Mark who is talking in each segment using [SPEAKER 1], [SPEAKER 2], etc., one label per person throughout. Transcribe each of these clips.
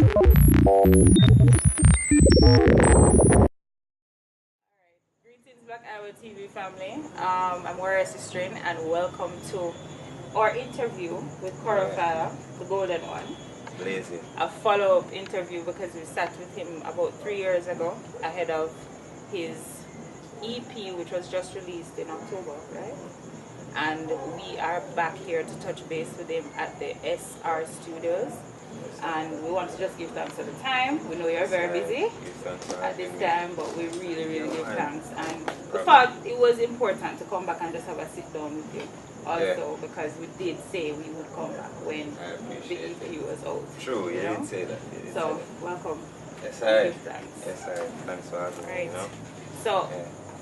[SPEAKER 1] Greetings, Black Iowa TV family. I'm Sistren, and welcome to our interview with Koro Fyah, the golden one.
[SPEAKER 2] Blazing.
[SPEAKER 1] A follow-up interview because we sat with him about 3 years ago ahead of his EP, which was just released in October, right? And we are back here to touch base with him at the SR Studios. And we want to just give thanks for the time. We know you're very busy at this time, but we really give thanks. And we thought it was important to come back and just have a sit down with you also, because we did say we would come back when the EP was out.
[SPEAKER 2] True, you did say that.
[SPEAKER 1] So, welcome.
[SPEAKER 2] Yes, I.
[SPEAKER 1] Thanks.
[SPEAKER 2] Yes, I. Thanks for having me, you know.
[SPEAKER 1] So,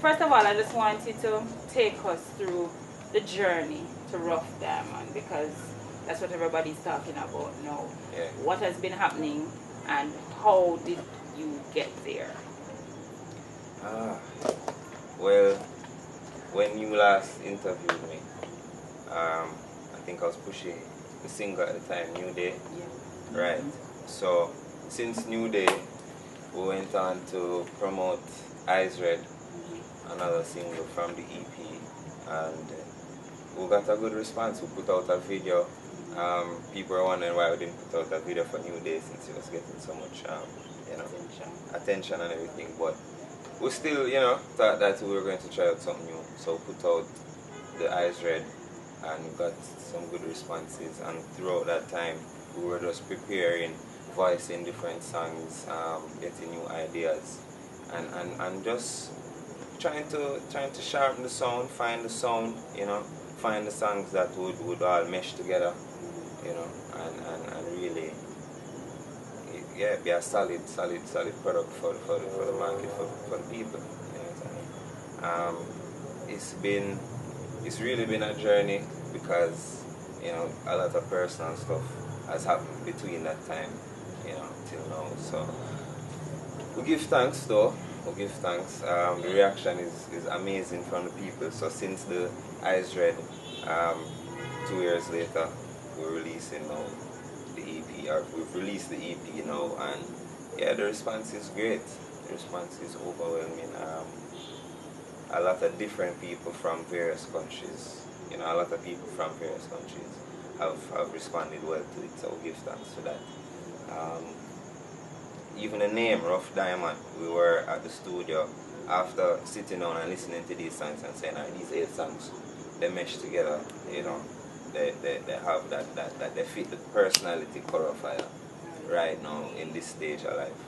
[SPEAKER 1] first of all, I just want you to take us through the journey to Rough Diamond, because that's what everybody's talking about now.
[SPEAKER 2] Yeah.
[SPEAKER 1] What has been happening and how did you get there?
[SPEAKER 2] Well, when you last interviewed me, I think I was pushing the single at the time, New Day.
[SPEAKER 1] Yeah.
[SPEAKER 2] Right. So, since New Day, we went on to promote Eyes Red, another single from the EP, and we got a good response. We put out a video. People are wondering why we didn't put out a video for New Day since it was getting so much, attention and everything. But we still, thought that we were going to try out something new. So we put out the Eyes Red, and we got some good responses. And throughout that time, we were just preparing, voicing different songs, getting new ideas, and just trying to sharpen the sound, find the sound, find the songs that would all mesh together, and really, be a solid product for the market, for the people. It's really been a journey, because a lot of personal stuff has happened between that time, till now. So we give thanks though. We give thanks. The reaction is amazing from the people. So since the Eyes Red, 2 years later, we're releasing now the EP, or we've released the EP now, and the response is great. The response is overwhelming. A lot of different people from various countries, a lot of people from various countries have responded well to it, so we give thanks for that. Even the name, Rough Diamond, we were at the studio after sitting down and listening to these songs and saying, these 8 songs, they mesh together, they have that they fit the personality Koro Fyah right now in this stage of life.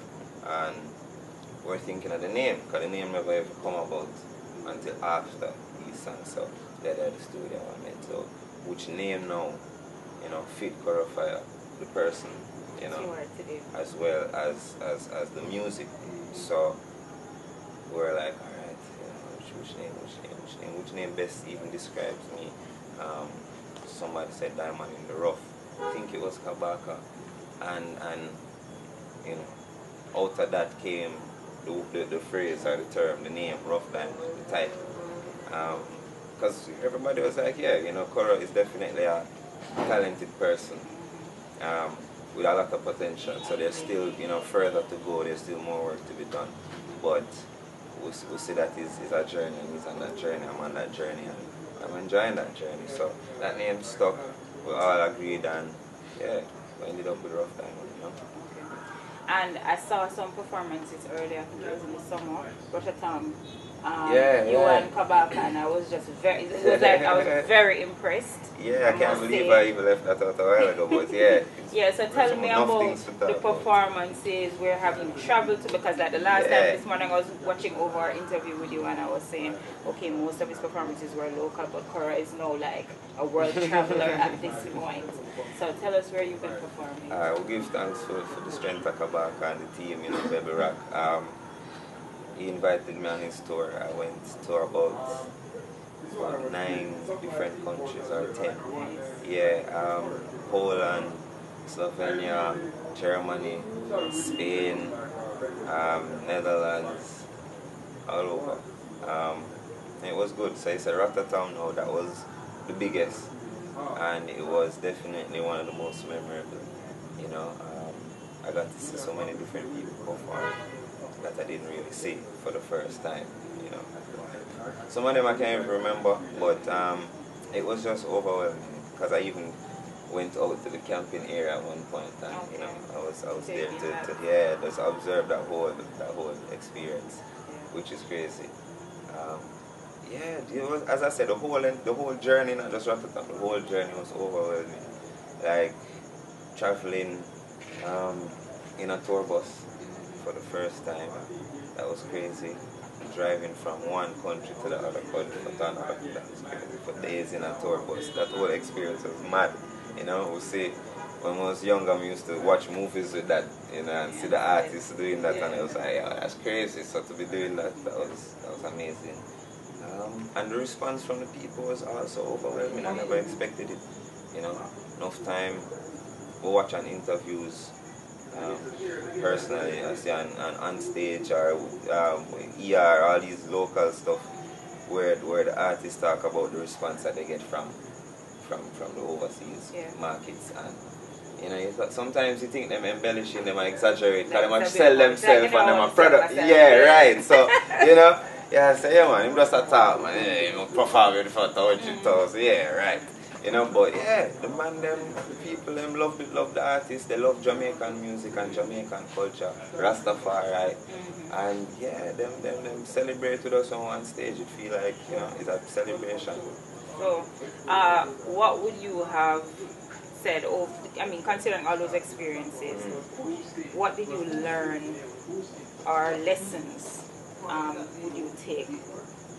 [SPEAKER 2] And we're thinking of the name, because the name never ever come about until after these songs. So they're at the studio, so which name now, fit Koro Fyah, the person, as well as the music. So we're like, alright, which name best even describes me? Somebody said Diamond in the Rough. I think it was Kabaka, and out of that came the phrase or the term, the name Rough Diamond, the title. Because everybody was like, Koro is definitely a talented person, with a lot of potential. So there's still, further to go. There's still more work to be done. But we see that is a journey. He's on that journey. I'm on that journey, and I'm enjoying that journey. So that name stuck. We all agreed, and we ended up with Rough Diamond.
[SPEAKER 1] And I saw some performances earlier. I think it was in the summer. Rotterdam. You and Kabaka, and I was just I was very impressed.
[SPEAKER 2] Yeah, I can't believe I even left that out a while ago, but
[SPEAKER 1] yeah, so tell me about the performances we're having traveled to, because like the last time this morning I was watching over our interview with you, and I was saying, okay, most of his performances were local, but Koro is now like a world traveler at this point. So tell us where you've been performing.
[SPEAKER 2] We'll give thanks for the strength of Kabaka and the team, Bebble Rock. He invited me on his tour. I went to about 9 different countries, or 10. Poland, Slovenia, Germany, Spain, Netherlands, all over. It was good. So it's a Rotterdam now, that was the biggest, and it was definitely one of the most memorable. I got to see so many different people perform that I didn't really see for the first time, you know. Some of them I can't even remember, but it was just overwhelming because I even went out to the camping area at one point, and you know, I was there to just observe that whole experience, which is crazy. Yeah, it was, as I said, the whole journey, not just Rotterdam, the whole journey was overwhelming. Like traveling in a tour bus for the first time, that was crazy. Driving from one country to the other country to another, that was crazy. For days in a tour bus, that whole experience was mad. You know, we see when I was younger, we used to watch movies with that, you know, and see the artists doing that, and it was like, yeah, that's crazy. So to be doing that, that was amazing. And the response from the people was also overwhelming. I never expected it. You know, enough time we watch on interviews personally, I see on stage or ER, all these local stuff where the artists talk about the response that they get from the overseas markets. And you know, sometimes you think them embellishing, them and exaggerate, because they might sell themselves and them a product. Yeah, right. So, you know, yeah, I say, yeah, man, I'm just a talk, man. Yeah, I'm performing for 100,000. Yeah, right. You know, but yeah, the man, them, the people, them love the artists, they love Jamaican music and Jamaican culture, Rastafari. And yeah, them celebrate with us on one stage. It feel like, you know, it's a celebration.
[SPEAKER 1] So, what would you have said, considering all those experiences, what did you learn or lessons would you take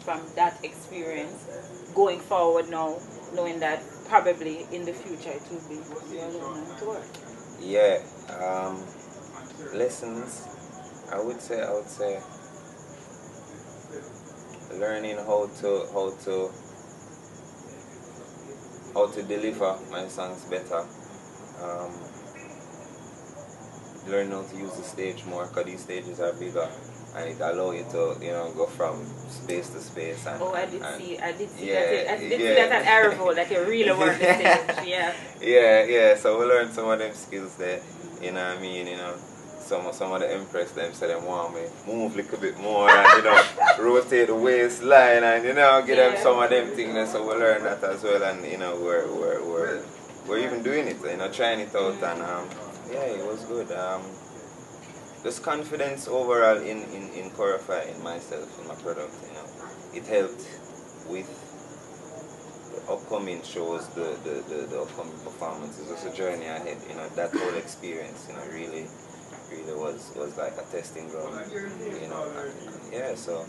[SPEAKER 1] from that experience going forward now, knowing that probably in the future it will be your own tour?
[SPEAKER 2] Yeah, lessons, I would say learning how to deliver my songs better. Learn how to use the stage more, because these stages are bigger and it allows you to, you know, go from space to space. And,
[SPEAKER 1] I did see that at Arrow, that you really work the stage.
[SPEAKER 2] Yeah. So we learned some of them skills there. You know what I mean? You know, some of the Empress them say them want me move a little bit more and, you know, rotate the waistline and, you know, give them some of them things. So we learn that as well, and you know, we're even doing it, you know, trying it out, and yeah, it was good. Just confidence overall in Koro Fyah, in myself, in my product, you know. It helped with the upcoming shows, the upcoming performances. It was a journey ahead, you know. That whole experience, you know, really was like a testing ground, you know. And yeah, so.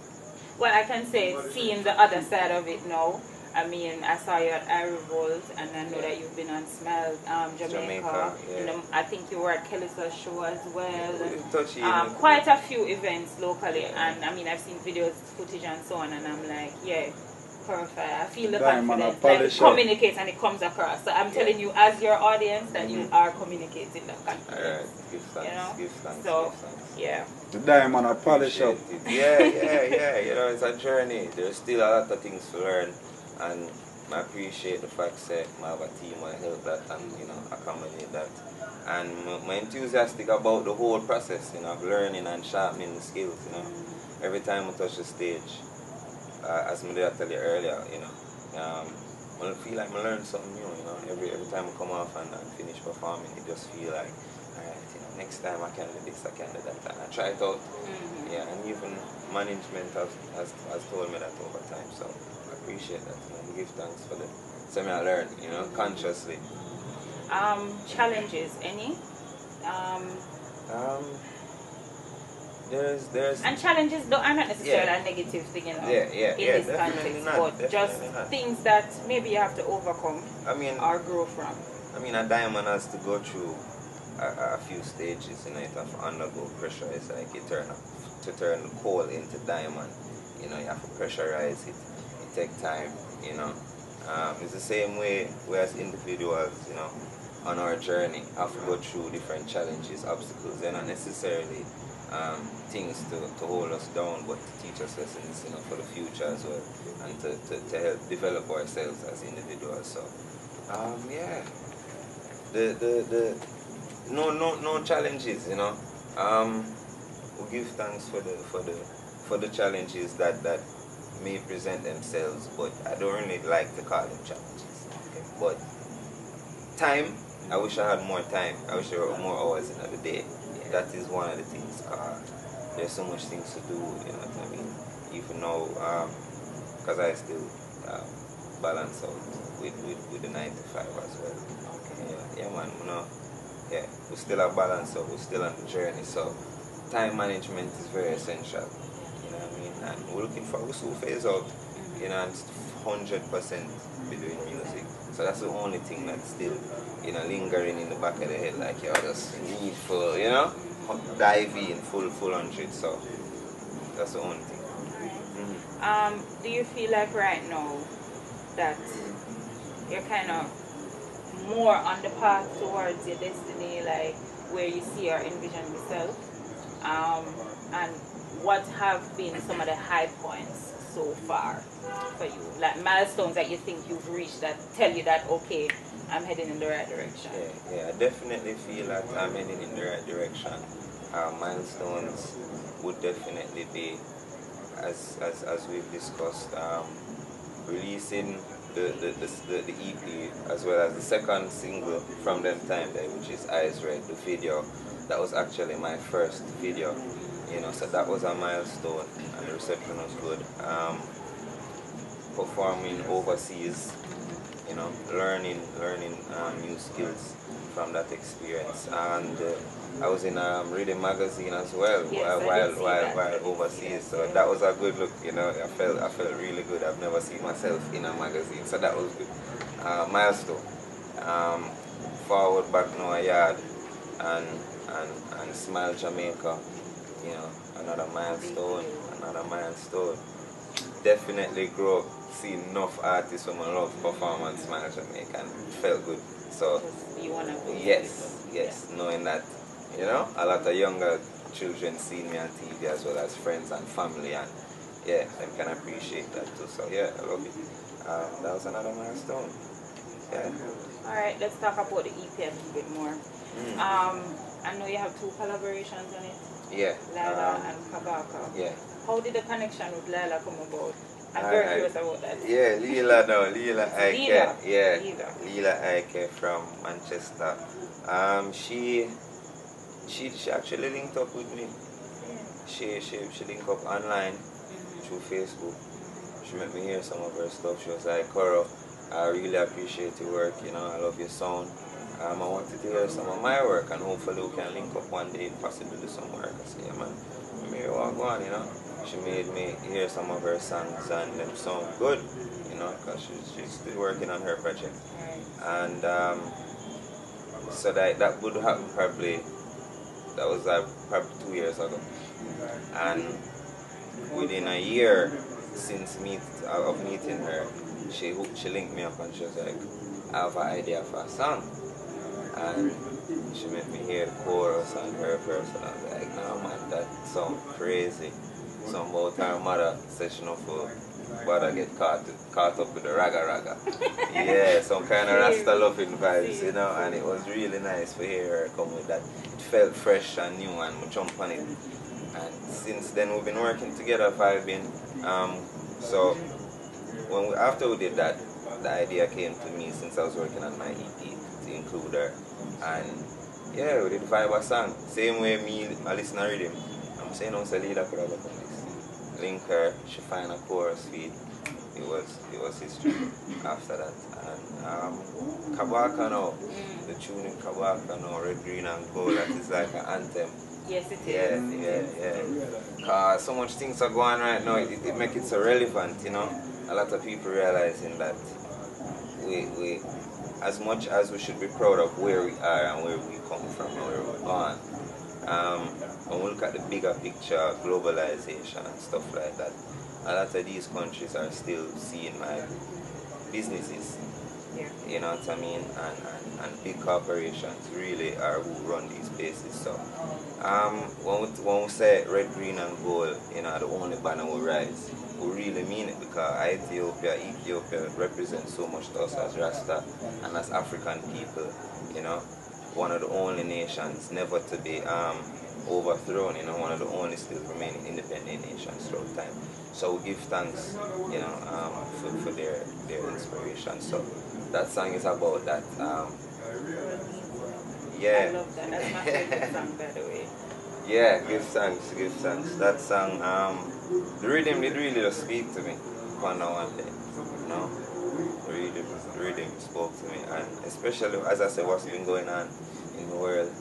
[SPEAKER 1] Well, I can say, seeing the other side of it now, I mean, I saw you at iRevolt, and I know that you've been on Smile Jamaica.
[SPEAKER 2] Yeah.
[SPEAKER 1] I think you were at Kelly's show as well. Quite a few events locally, and I mean, I've seen videos, footage, and so on, and I'm like, yeah, Koro Fyah. I feel the confidence, like it communicates and it comes across. So I'm telling you, as your audience, that you are communicating that confidence.
[SPEAKER 2] Alright, give thanks,
[SPEAKER 1] you know?
[SPEAKER 2] give thanks.
[SPEAKER 1] So,
[SPEAKER 2] give thanks.
[SPEAKER 1] yeah.
[SPEAKER 3] The diamond a polish up.
[SPEAKER 2] Yeah, you know, it's a journey. There's still a lot of things to learn, and I appreciate the fact that I have a team that help that and, you know, accommodate that. And I'm enthusiastic about the whole process, you know, of learning and sharpening the skills, you know. Every time I touch the stage, as I did tell you earlier, you know, I feel like I learn something new, you know. Every time I come off and finish performing, it just feel like, alright, you know, next time I can do this, I can do that, and I try it out. Yeah, and even management has told me that over time, so I appreciate that, you know. I give thanks for the something I learn, you know, consciously.
[SPEAKER 1] Challenges, any?
[SPEAKER 2] There's
[SPEAKER 1] and challenges are not necessarily a negative thing, you know, in this context, but just things that maybe you have to overcome, or grow from.
[SPEAKER 2] I mean, a diamond has to go through a few stages, you know. It have to undergo pressure. It's like you turn the coal into diamond, you know. You have to pressurize it. It takes time, you know. It's the same way we as individuals, you know, on our journey have to go through different challenges, obstacles. They're not necessarily things to hold us down, but to teach us lessons, you know, for the future as well, and to help develop ourselves as individuals. So, yeah, the no challenges, you know. We give thanks for the challenges that may present themselves, but I don't really like to call them challenges.
[SPEAKER 1] Okay.
[SPEAKER 2] But time, I wish I had more time. I wish there were more hours in the day.
[SPEAKER 1] Yeah.
[SPEAKER 2] That is one of the things. There's so much things to do, you know what I mean? Even though, because I still balance out with the 9 to 5 as well.
[SPEAKER 1] Okay.
[SPEAKER 2] Yeah, man, you know, yeah, we still have balance, so we're still on the journey. So time management is very essential. You know what I mean? And we're looking for we soon phase out, you know, and 100% be doing music. So that's the only thing that's still, you know, lingering in the back of the head, like yo, just need full, you know, dive in full 100. So that's the only thing.
[SPEAKER 1] Do you feel like right now that you're kind of more on the path towards your destiny, like where you see or envision yourself? And what have been some of the high points so far for you? Like milestones that you think you've reached that tell you that, okay, I'm heading in the right direction?
[SPEAKER 2] Yeah, I definitely feel that I'm heading in the right direction. Milestones would definitely be, as we've discussed, releasing the EP as well as the second single from them time there, which is Eyes Red, the video. That was actually my first video, you know, so that was a milestone and the reception was good. Performing overseas, you know, learning new skills from that experience, and I was in reading magazine as well.
[SPEAKER 1] Yes,
[SPEAKER 2] while overseas, so that was a good look. You know, I felt really good. I've never seen myself in a magazine, so that was good. Milestone. Forward back now a yard, and Smile Jamaica. You know, another milestone. Definitely grow. See enough artists from a love performance Smile Jamaica, and it felt good. So
[SPEAKER 1] you wanna go
[SPEAKER 2] yes, knowing that, you know, a lot of younger children see me on TV as well as friends and family, and yeah, they can appreciate that too. So yeah, I love it. That was another milestone. Yeah.
[SPEAKER 1] Alright, let's talk about the EP a little bit more. I know you have 2 collaborations on it.
[SPEAKER 2] Yeah.
[SPEAKER 1] Lila and Kabaka.
[SPEAKER 2] Yeah.
[SPEAKER 1] How did the connection with Lila come about? I'm very curious about that.
[SPEAKER 2] Yeah, Lila Ike. Yeah,
[SPEAKER 1] Lila
[SPEAKER 2] Ike from Manchester. She actually linked up with me. She linked up online through Facebook. She made me hear some of her stuff. She was like, Koro, I really appreciate your work, you know, I love your sound. I wanted to hear some of my work, and hopefully we can link up one day and possibly do some work. I said, yeah, man, let me hear what go on, you know. She made me hear some of her songs, and them sound good, you know, because she's still working on her project. And so that would happen probably, that was probably 2 years ago. And within a year since of meeting her, she linked me up and she was like, I have an idea for a song. And she made me hear the chorus and her verse, and I was like, nah man, that sounds crazy. Some about her mother said she know for bother get caught up with the raga. Yeah, some kind of Rasta loving vibes, you know, and it was really nice to hear her come with that. It felt fresh and new, and we jump on it. And since then we've been working together, so after we did that, the idea came to me since I was working on my EP to include her. And yeah, we did vibe a song. Same way I listen to rhythm. I'm saying also leader could have done this. Link her, she find a chorus feed. It was history after that. And Kabaka now, the tune in Kabaka now, Red, Green and Gold, that is like an anthem.
[SPEAKER 1] Yes, it is.
[SPEAKER 2] Yeah. Cause so much things are going right now, it makes it so relevant, you know. A lot of people realizing that we as much as we should be proud of where we are and where we come from and where we're gone, when we look at the bigger picture, globalization and stuff like that, a lot of these countries are still seeing like businesses, you know what I mean, and big corporations really are who run these places. So when we say red, green and gold, you know, the only banner will rise, we really mean it, because Ethiopia represents so much to us as Rasta and as African people, you know. one of the only nations never to be overthrown, you know, one of the only still remaining independent nations throughout time. So we give thanks, you know, for their inspiration. So that song is about that. Yeah.
[SPEAKER 1] I love that. That's my favorite song, by the way.
[SPEAKER 2] Yeah, give thanks, give thanks. That song, the rhythm did really just speak to me on that one day, you know. The rhythm spoke to me, and especially as I said, what's been going on in the world.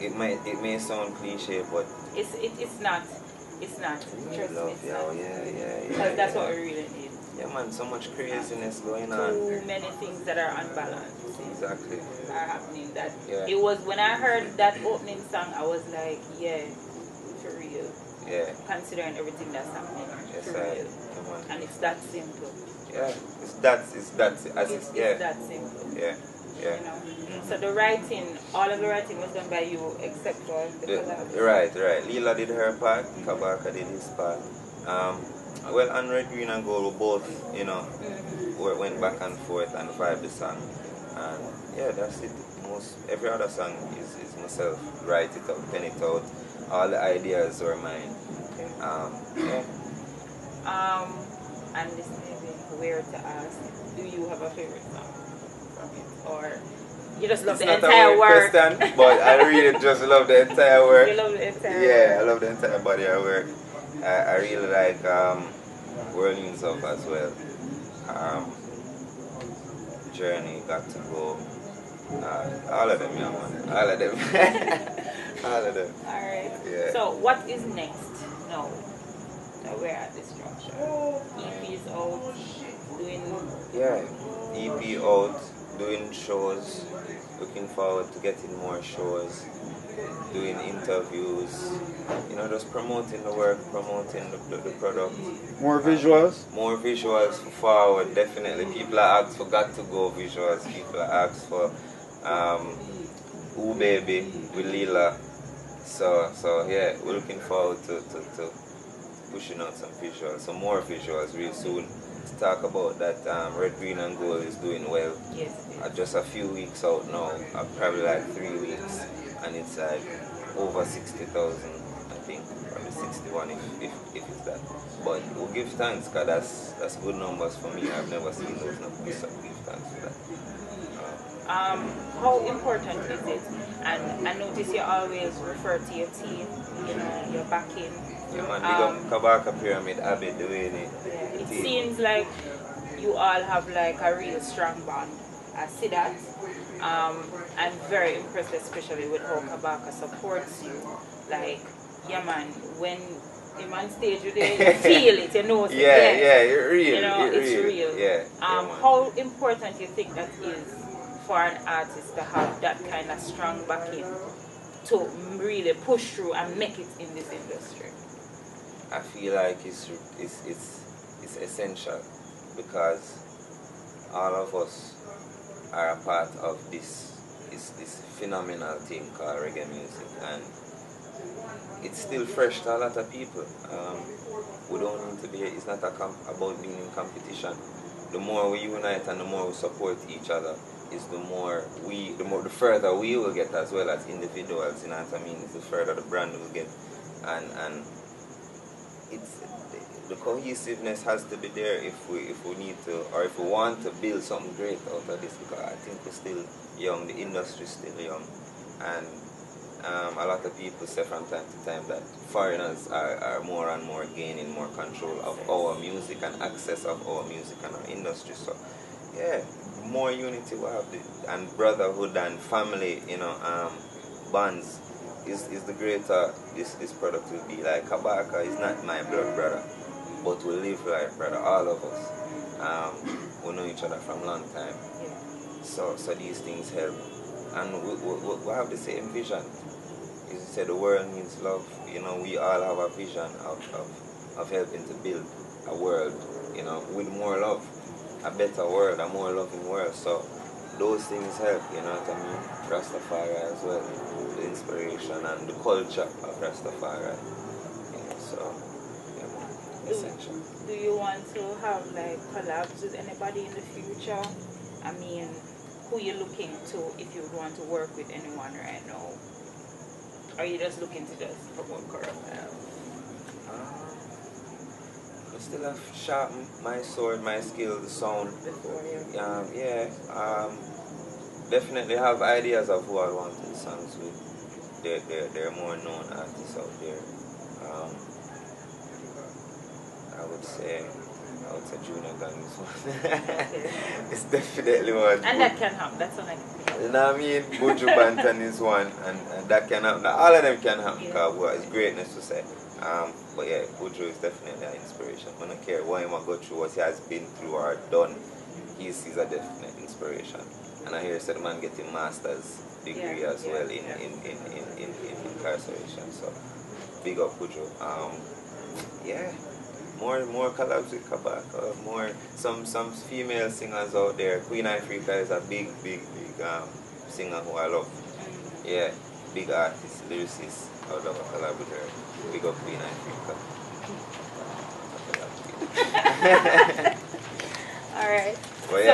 [SPEAKER 2] It may sound cliche, but
[SPEAKER 1] it's not. It's not. Trust me, it's not.
[SPEAKER 2] Yeah.
[SPEAKER 1] Because that's what we really need.
[SPEAKER 2] Yeah, man, so much craziness going on.
[SPEAKER 1] Too many things that are unbalanced.
[SPEAKER 2] Exactly.
[SPEAKER 1] Are happening. That
[SPEAKER 2] Yeah.
[SPEAKER 1] it was when I heard that opening song, I was like, yeah, for real.
[SPEAKER 2] Yeah.
[SPEAKER 1] Considering everything that's happening,
[SPEAKER 2] Yes,
[SPEAKER 1] for real.
[SPEAKER 2] come on.
[SPEAKER 1] And it's that simple.
[SPEAKER 2] Yeah, it's that yeah.
[SPEAKER 1] It's that simple.
[SPEAKER 2] Yeah.
[SPEAKER 1] You know. So the writing, all of the writing was done by you, except for the collab.
[SPEAKER 2] Right. Lila did her part, Kabaka did his part. Well, and Red, Green and Gold were both, you know, went back and forth and vibed the song. And yeah, that's it. Every other song is myself. Write it out, pen it out. All the ideas were mine. Yeah.
[SPEAKER 1] And this may be weird to ask, do you have a favorite song from it? Or you just love
[SPEAKER 2] It's
[SPEAKER 1] the
[SPEAKER 2] not
[SPEAKER 1] entire
[SPEAKER 2] a weird
[SPEAKER 1] work?
[SPEAKER 2] question, but I really just love the entire work.
[SPEAKER 1] You love the entire
[SPEAKER 2] Yeah,
[SPEAKER 1] work?
[SPEAKER 2] I love the entire body of work. I really like World News Up as well. Journey, Got to Go. All of them, yeah, man. All of them. All of them.
[SPEAKER 1] Alright.
[SPEAKER 2] Yeah.
[SPEAKER 1] So what is next now that we're at this juncture? EP is out, doing...
[SPEAKER 2] Yeah, EP out, doing shows, looking forward to getting more shows, doing interviews, you know, just promoting the work, promoting the product.
[SPEAKER 3] More visuals?
[SPEAKER 2] More visuals forward, definitely. People are asked for Got to Go visuals, people are asked for Ooh Baby with Lila. So yeah, we're looking forward to pushing out some visuals, some more visuals real soon. To talk about that, Red, Green and Gold is doing well.
[SPEAKER 1] Yes.
[SPEAKER 2] Just a few weeks out now, probably like 3 weeks, and it's like over 60,000, I think, probably 61 if it's that. But we'll give thanks, because that's good numbers for me. I've never seen those numbers, so we'll give thanks for that.
[SPEAKER 1] How important is it? And I notice you always refer to your team, you know, your backing.
[SPEAKER 2] Yeah, man, big up Kabaka Pyramid, Abed, the way
[SPEAKER 1] it seems like you all have like a real strong bond. I see that. I'm very impressed, especially with how Kabaka supports you. Like, yeah, man, when you're on stage with it, you feel it, you know it's there.
[SPEAKER 2] Yeah, it's real.
[SPEAKER 1] You know, it's real.
[SPEAKER 2] Yeah.
[SPEAKER 1] How important you think that is for an artist to have that kind of strong backing to really push through and make it in this industry?
[SPEAKER 2] I feel like it's essential, because all of us are a part of this phenomenal thing called reggae music, and it's still fresh to a lot of people. We don't need to be. It's not about being in competition. The more we unite and the more we support each other, is the further we will get as well as individuals. You know what I mean? It's the further the brand will get, and it's the cohesiveness has to be there if we need to, or if we want to build something great out of this, because I think we're still young, the industry's still young, and a lot of people say from time to time that foreigners are more and more gaining more control of our music and access of our music and our industry. So yeah, more unity we have, and brotherhood and family, you know, bonds is the greater this product will be. Like Kabaka is not my blood brother, but we live like brother, all of us. We know each other from a long time, so these things help, and we have the same vision. As you said, the world needs love. You know, we all have a vision of helping to build a world, you know, with more love, a better world, a more loving world. So those things help, you know what I mean? Rastafari as well, the inspiration and the culture of Rastafari, you know, so yeah, essential.
[SPEAKER 1] Do you want to have like collabs with anybody in the future? I mean, who you're looking to if you want to work with anyone right now? Or are you just looking to just promote Koro Fyah?
[SPEAKER 2] I still have sharpen my sword, my skill, the sound. Definitely have ideas of who I want to do songs with. There are more known artists out there. I would say Junior Gang is one.
[SPEAKER 1] Okay.
[SPEAKER 2] It's definitely one.
[SPEAKER 1] And that can happen. That's what I can.
[SPEAKER 2] You know what I mean? Buju Banton is one, and that can happen. All of them can happen because it's greatness to say. But yeah, Buju is definitely an inspiration. I don't care what he might go through, what he has been through or done. He's a definite inspiration. And I hear the man getting master's degree as well in incarceration. So big up Buju. More collabs with Kabaka, more some female singers out there. Queen Africa is a big singer who I love. Yeah, big artist, lyricist. I would love a collab with her. Big up Queen Africa.
[SPEAKER 1] Alright.
[SPEAKER 2] But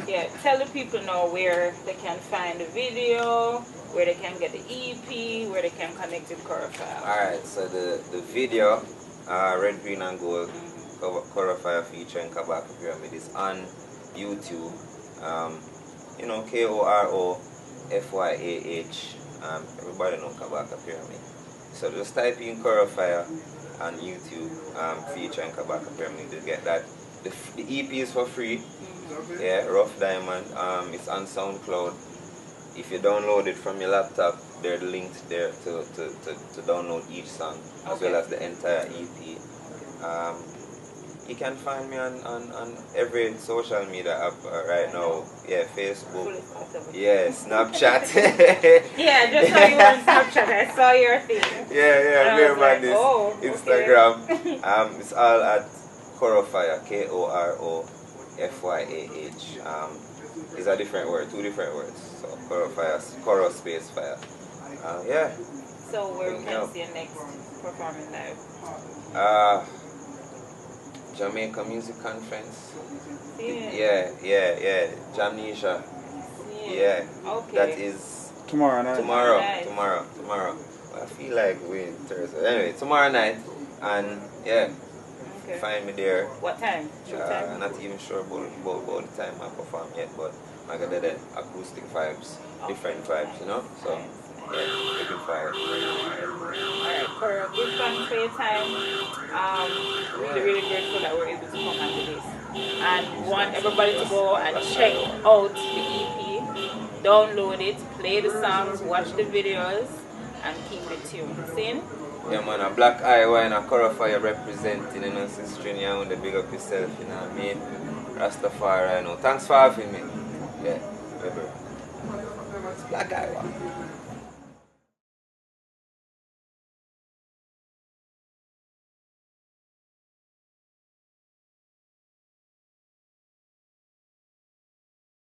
[SPEAKER 1] yeah, tell the people now where they can find the video, where they can get the EP, where they can connect with Koro Fyah.
[SPEAKER 2] Alright, so the video, Red, Green and Gold, Koro Fyah featuring Kabaka Pyramid is on YouTube. Koro Fyah. Everybody know Kabaka Pyramid. So just type in Koro Fyah on YouTube, featuring Kabaka Pyramid to get that. The EP is for free. Yeah, Rough Diamond. It's on SoundCloud. If you download it from your laptop, there are links there to download each song as well as the entire EP. You can find me on every social media app right now. Yeah, Facebook. Yeah, Snapchat.
[SPEAKER 1] Yeah, just saw you on Snapchat. I saw your thing.
[SPEAKER 2] Yeah, we're about this.
[SPEAKER 1] Oh,
[SPEAKER 2] Instagram. It's all at Koro Fyah, Koro Fyah. These are different words, two different words. So Koro Fyah, Koro space Fyah. Yeah.
[SPEAKER 1] So where we can see your next performing live?
[SPEAKER 2] Jamaica Music Conference.
[SPEAKER 1] Yeah.
[SPEAKER 2] Jamnesia. Yeah.
[SPEAKER 1] Okay.
[SPEAKER 2] That is
[SPEAKER 3] tomorrow night.
[SPEAKER 2] Tomorrow. Well, I feel like we're Thursday. Anyway, tomorrow night, and yeah.
[SPEAKER 1] Okay.
[SPEAKER 2] Find me there.
[SPEAKER 1] What time?
[SPEAKER 2] I'm not even sure about the time I perform yet, but I got the acoustic vibes, different vibes, you know. So yeah, looking forward.
[SPEAKER 1] Alright, Koro, good fun for your time. Really grateful that we're able to come and do this. And want everybody to go and check out the EP, download it, play the songs, watch the videos, and keep it tuned. Seen?
[SPEAKER 2] Yeah man, a BLAK IWA and a Koro Fyah representing, you know, Sistren, you want to big up yourself, you know what I mean? Rastafari, you know. Thanks for having me. Yeah, Bebble Rock. It's BLAK IWA.